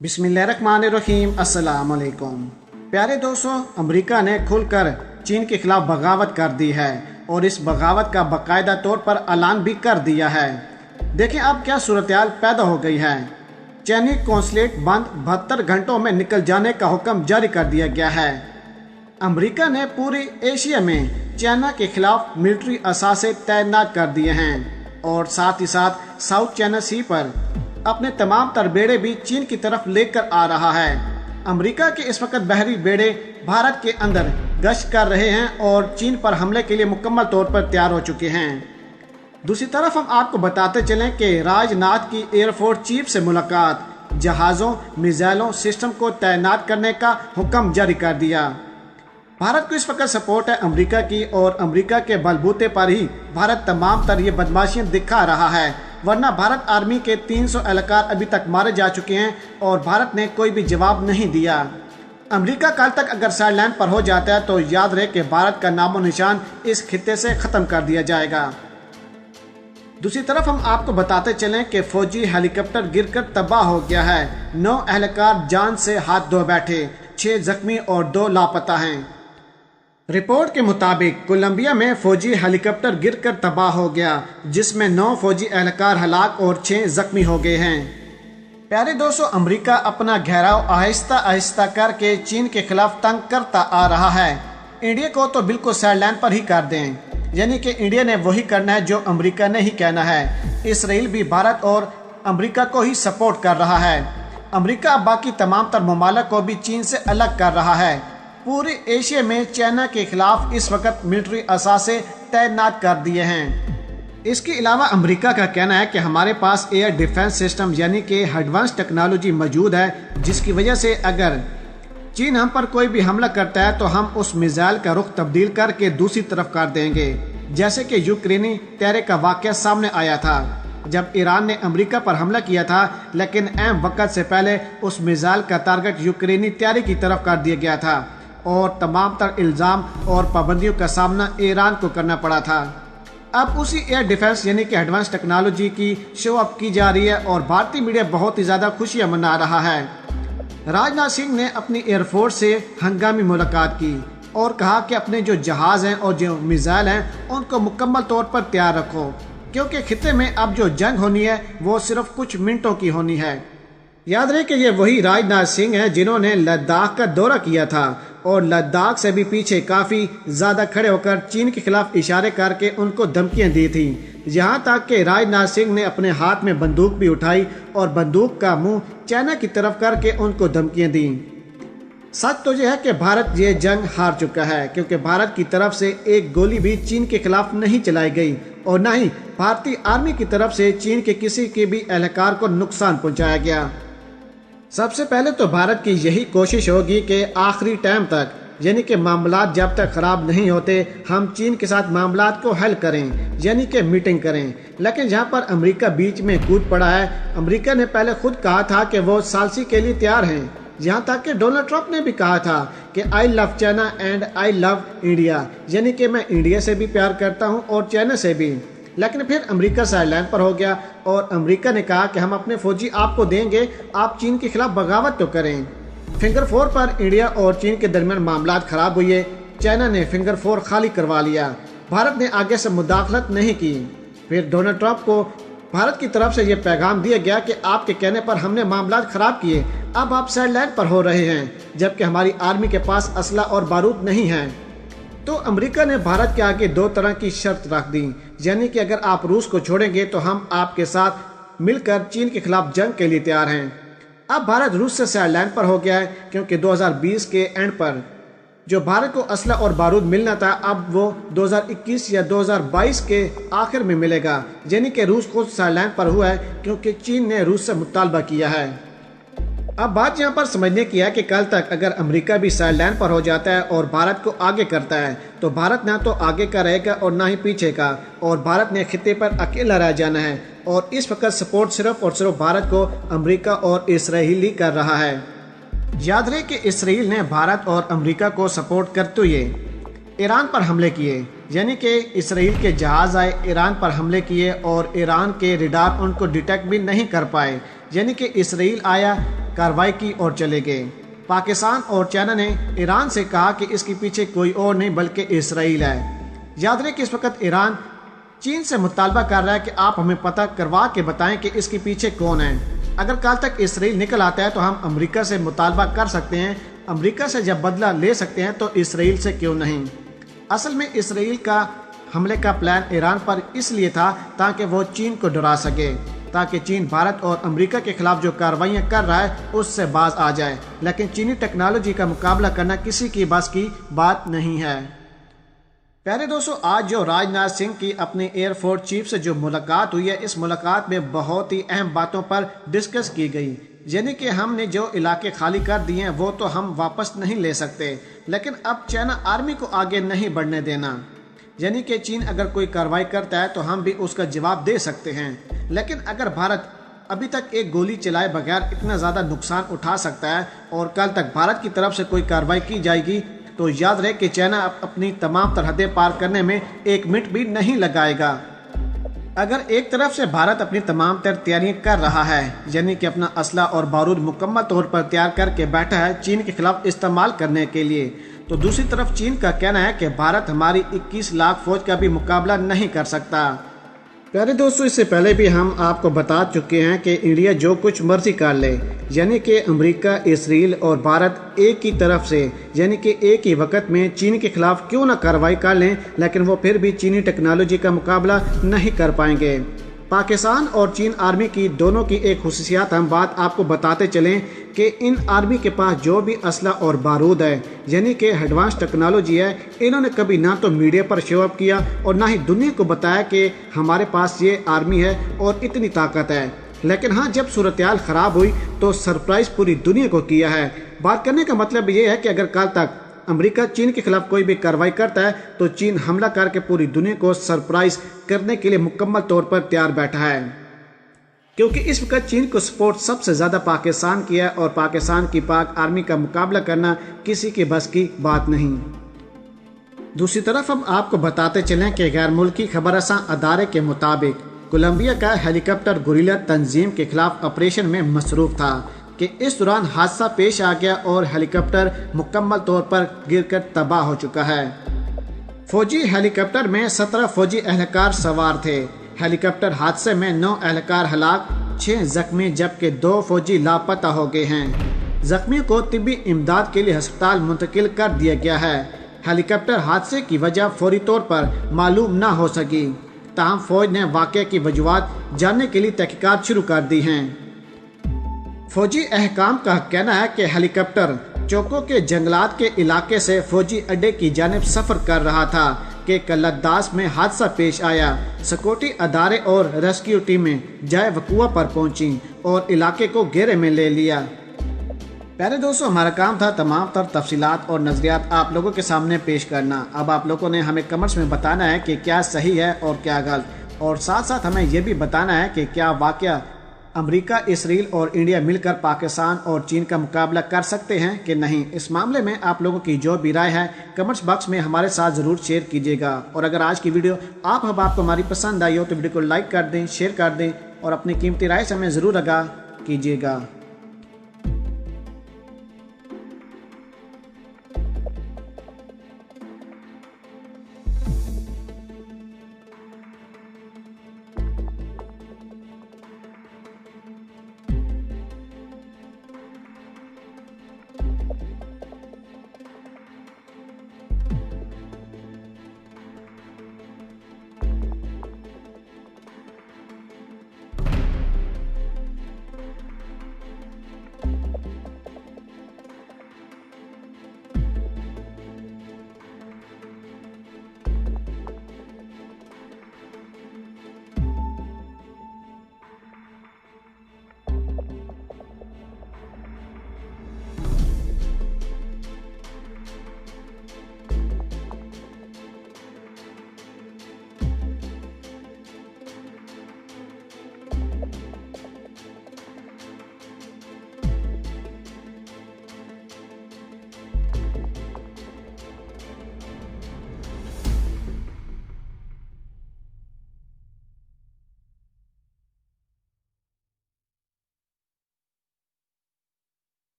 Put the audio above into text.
बिस्मिल्लाहिर्रहमानिर्रहीम अस्सलाम वालेकुम। प्यारे दोस्तों, अमेरिका ने खुलकर चीन के खिलाफ बगावत कर दी है और इस बगावत का बाकायदा तौर पर ऐलान भी कर दिया है। देखें अब क्या सूरत-ए-हाल पैदा हो गई है। चीनी कौंसलेट बंद 72 घंटों में निकल जाने का हुक्म जारी कर दिया गया है। अमेरिका ने पूरी एशिया में चाइना के खिलाफ मिलिट्री असासे तैनात कर दिए हैं और साथ ही साथ साउथ चाइना सी पर अपने तमाम तर बेड़े भी चीन की तरफ लेकर आ रहा है। अमेरिका के इस वक्त बहरी बेड़े भारत के अंदर गश्त कर रहे हैं और चीन पर हमले के लिए मुकम्मल तौर पर तैयार हो चुके हैं। दूसरी तरफ हम आपको बताते चलें कि राजनाथ की एयरफोर्स चीफ से मुलाकात, जहाज़ों मिसाइलों सिस्टम को तैनात करने का हुक्म जारी कर दिया। भारत को इस वक्त सपोर्ट है अमेरिका की और अमेरिका के बलबूते पर ही भारत तमाम तर ये बदमाशियां दिखा रहा है, वरना भारत आर्मी के 300 एहलकार अभी तक मारे जा चुके हैं और भारत ने कोई भी जवाब नहीं दिया। अमेरिका कल तक अगर साइडलाइन पर हो जाता है तो याद रहे कि भारत का नामो निशान इस खित्ते से ख़त्म कर दिया जाएगा। दूसरी तरफ हम आपको बताते चलें कि फौजी हेलीकॉप्टर गिरकर तबाह हो गया है। 9 एहलकार जान से हाथ धो बैठे, 6 जख्मी और 2 लापता हैं। रिपोर्ट के मुताबिक कोलंबिया में फौजी हेलीकॉप्टर गिरकर तबाह हो गया, जिसमें 9 फौजी एहलकार हलाक और 6 जख्मी हो गए हैं। प्यारे दोस्तों, अमेरिका अपना घेराव आहिस्ता आहिस्ता करके चीन के खिलाफ तंग करता आ रहा है। इंडिया को तो बिल्कुल साइडलाइन पर ही कर दें, यानी कि इंडिया ने वही करना है जो अमेरिका ने ही कहना है। इसराइल भी भारत और अमेरिका को ही सपोर्ट कर रहा है। अमेरिका बाकी तमाम तर ममालिक को भी चीन से अलग कर रहा है। पूरे एशिया में चाइना के खिलाफ इस वक्त मिलिट्री असासे तैनात कर दिए हैं। इसके अलावा अमेरिका का कहना है कि हमारे पास एयर डिफेंस सिस्टम यानी कि एडवांस टेक्नोलॉजी मौजूद है, जिसकी वजह से अगर चीन हम पर कोई भी हमला करता है तो हम उस मिसाइल का रुख तब्दील करके दूसरी तरफ कर देंगे। जैसे कि यूक्रेनी तैयारी का वाक़या सामने आया था जब ईरान ने अमेरिका पर हमला किया था, लेकिन अहम वक्त से पहले उस मिसाइल का टारगेट यूक्रेनी तैयारी की तरफ कर दिया गया था और तमाम तर इल्ज़ाम और पाबंदियों का सामना ईरान को करना पड़ा था। अब उसी एयर डिफेंस यानी कि एडवांस टेक्नोलॉजी की शो अप की जा रही है और भारतीय मीडिया बहुत ही ज़्यादा खुशियां मना रहा है। राजनाथ सिंह ने अपनी एयरफोर्स से हंगामी मुलाकात की और कहा कि अपने जो जहाज़ हैं और जो मिसाइल हैं उनको मुकम्मल तौर पर तैयार रखो, क्योंकि खित्ते में अब जो जंग होनी है वो सिर्फ कुछ मिनटों की होनी है। याद रहे कि ये वही राजनाथ सिंह हैं जिन्होंने लद्दाख का दौरा किया था और लद्दाख से भी पीछे काफ़ी ज़्यादा खड़े होकर चीन के खिलाफ इशारे करके उनको धमकियां दी थी। यहाँ तक कि राजनाथ सिंह ने अपने हाथ में बंदूक भी उठाई और बंदूक का मुंह चाइना की तरफ करके उनको धमकियां दी। सच तो यह है कि भारत ये जंग हार चुका है, क्योंकि भारत की तरफ से एक गोली भी चीन के खिलाफ नहीं चलाई गई और न ही भारतीय आर्मी की तरफ से चीन के किसी के भी एहलकार को नुकसान पहुँचाया गया। सबसे पहले तो भारत की यही कोशिश होगी कि आखिरी टाइम तक, यानी कि मामलात जब तक ख़राब नहीं होते, हम चीन के साथ मामलात को हल करें, यानी कि मीटिंग करें। लेकिन जहां पर अमेरिका बीच में कूद पड़ा है, अमेरिका ने पहले खुद कहा था कि वो सालसी के लिए तैयार हैं। यहाँ तक कि डोनाल्ड ट्रंप ने भी कहा था कि I love China and I love India, यानी कि मैं इंडिया से भी प्यार करता हूँ और चाइना से भी। लेकिन फिर अमेरिका साइडलाइन पर हो गया और अमेरिका ने कहा कि हम अपने फौजी आपको देंगे, आप चीन के खिलाफ बगावत तो करें। फिंगर 4 पर इंडिया और चीन के दरमियान मामलात खराब हुए। चाइना ने फिंगर 4 खाली करवा लिया, भारत ने आगे से मुदाखलत नहीं की। फिर डोनाल्ड ट्रंप को भारत की तरफ से ये पैगाम दिया गया कि आपके कहने पर हमने मामलात खराब किए, अब आप साइडलाइन पर हो रहे हैं, जबकि हमारी आर्मी के पास असला और बारूद नहीं है। तो अमेरिका ने भारत के आगे 2 तरह की शर्त रख दी, यानी कि अगर आप रूस को छोड़ेंगे तो हम आपके साथ मिलकर चीन के खिलाफ जंग के लिए तैयार हैं। अब भारत रूस से साइडलाइन पर हो गया है, क्योंकि 2020 के एंड पर जो भारत को असला और बारूद मिलना था, अब वो 2021 या 2022 के आखिर में मिलेगा। यानी कि रूस खुद साइडलाइन पर हुआ है, क्योंकि चीन ने रूस से मुतालबा किया है। अब बात यहाँ पर समझने की है कि कल तक अगर अमेरिका भी साइडलाइन पर हो जाता है और भारत को आगे करता है तो भारत ना तो आगे का रहेगा और ना ही पीछे का, और भारत ने खित्ते पर अकेला रह जाना है। और इस वक्त सपोर्ट सिर्फ और सिर्फ भारत को अमेरिका और इसराइल ही कर रहा है। याद रहे कि इसराइल ने भारत और अमेरिका को सपोर्ट करते हुए ईरान पर हमले किए, यानी कि इसराइल के जहाज़ आए, ईरान पर हमले किए और ईरान के रडार उनको डिटेक्ट भी नहीं कर पाए। यानी कि इसराइल आया, कार्रवाई की ओर चले गए। पाकिस्तान और चाइना ने ईरान से कहा कि इसके पीछे कोई और नहीं बल्कि इसराइल है। याद रहे कि इस वक्त ईरान चीन से मुतालबा कर रहा है कि आप हमें पता करवा के बताएं कि इसके पीछे कौन है। अगर कल तक इसराइल निकल आता है तो हम अमेरिका से मुतालबा कर सकते हैं, अमेरिका से जब बदला ले सकते हैं तो इसराइल से क्यों नहीं। असल में इसराइल का हमले का प्लान ईरान पर इसलिए था ताकि वो चीन को डरा सके, ताकि चीन भारत और अमेरिका के खिलाफ जो कार्रवाइयां कर रहा है उससे बाज आ जाए। लेकिन चीनी टेक्नोलॉजी का मुकाबला करना किसी की बस की बात नहीं है। प्यारे दोस्तों, आज जो राजनाथ सिंह की अपने एयरफोर्स चीफ से जो मुलाकात हुई है, इस मुलाकात में बहुत ही अहम बातों पर डिस्कस की गई। यानी कि हमने जो इलाके खाली कर दिए हैं वो तो हम वापस नहीं ले सकते, लेकिन अब चाइना आर्मी को आगे नहीं बढ़ने देना। यानी कि चीन अगर कोई कार्रवाई करता है तो हम भी उसका जवाब दे सकते हैं। लेकिन अगर भारत अभी तक एक गोली चलाए बगैर इतना ज़्यादा नुकसान उठा सकता है और कल तक भारत की तरफ से कोई कार्रवाई की जाएगी तो याद रहे कि चाइना अपनी तमाम सरहदें पार करने में 1 मिनट भी नहीं लगाएगा। अगर एक तरफ से भारत अपनी तमाम तैयारियां कर रहा है, यानी कि अपना असला और बारूद मुकम्मल तौर पर तैयार करके बैठा है चीन के खिलाफ इस्तेमाल करने के लिए, तो दूसरी तरफ चीन का कहना है कि भारत हमारी 21 लाख फौज का भी मुकाबला नहीं कर सकता। प्यारे दोस्तों, इससे पहले भी हम आपको बता चुके हैं कि इंडिया जो कुछ मर्जी कर ले, यानी कि अमेरिका, इसराइल और भारत एक ही तरफ से, यानी कि एक ही वक्त में चीन के खिलाफ क्यों ना कार्रवाई कर लें, लेकिन वो फिर भी चीनी टेक्नोलॉजी का मुकाबला नहीं कर पाएंगे। पाकिस्तान और चीन आर्मी की दोनों की एक खुसूसियात हम बात आपको बताते चलें कि इन आर्मी के पास जो भी असला और बारूद है, यानी कि एडवांस टेक्नोलॉजी है, इन्होंने कभी ना तो मीडिया पर शो अप किया और ना ही दुनिया को बताया कि हमारे पास ये आर्मी है और इतनी ताकत है। लेकिन हाँ, जब सूरत-ए-हाल ख़राब हुई तो सरप्राइज़ पूरी दुनिया को किया है। बात करने का मतलब ये है कि अगर कल तक अमेरिका चीन के खिलाफ कोई भी कार्रवाई करता है तो चीन हमला करके पूरी दुनिया को सरप्राइज करने के लिए मुकम्मल तौर पर तैयार बैठा है, क्योंकि इस वक्त चीन को सपोर्ट सबसे ज़्यादा पाकिस्तान की है और पाकिस्तान की पाक आर्मी का मुकाबला करना किसी के बस की बात नहीं। दूसरी तरफ हम आपको बताते चलें कि गैर मुल्की खबरसां अदारे के मुताबिक कोलंबिया का हेलीकॉप्टर गुरिल्ला तंजीम के खिलाफ ऑपरेशन में मसरूफ था कि इस दौरान हादसा पेश आ गया और हेलीकॉप्टर मुकम्मल तौर पर गिरकर तबाह हो चुका है। फौजी हेलीकॉप्टर में 17 फौजी एहलकार सवार थे। हेलीकॉप्टर हादसे में 9 एहलकार हलाक, 6 जख्मी जबकि 2 फौजी लापता हो गए हैं। जख्मियों को तिब्बी इमदाद के लिए अस्पताल मुंतकिल कर दिया गया है। हेलीकॉप्टर हादसे की वजह फौरी तौर पर मालूम न हो सकी, ताहम फौज ने वाक़े की वजूहात जानने के लिए तहकीकात शुरू कर दी हैं। फौजी अहकाम का कहना है कि हेलीकॉप्टर चोको के जंगलात के इलाके से फौजी अड्डे की जानिब सफर कर रहा था कि कलद्दास में हादसा पेश आया। सिक्योरिटी अदारे और रेस्क्यू टीमें जाए वकुआ पर पहुंची और इलाके को घेरे में ले लिया। प्यारे दोस्तों, हमारा काम था तमाम तर तफसीलात और नज़रियात आप लोगों के सामने पेश करना। अब आप लोगों ने हमें कमेंट्स में बताना है कि क्या सही है और क्या गलत, और साथ साथ हमें यह भी बताना है कि क्या वाकया अमेरिका, इसराइल और इंडिया मिलकर पाकिस्तान और चीन का मुकाबला कर सकते हैं कि नहीं। इस मामले में आप लोगों की जो भी राय है कमेंट्स बॉक्स में हमारे साथ ज़रूर शेयर कीजिएगा। और अगर आज की वीडियो आपको हमारी पसंद आई हो तो वीडियो को लाइक कर दें, शेयर कर दें और अपनी कीमती राय से हमें ज़रूर आगाह कीजिएगा।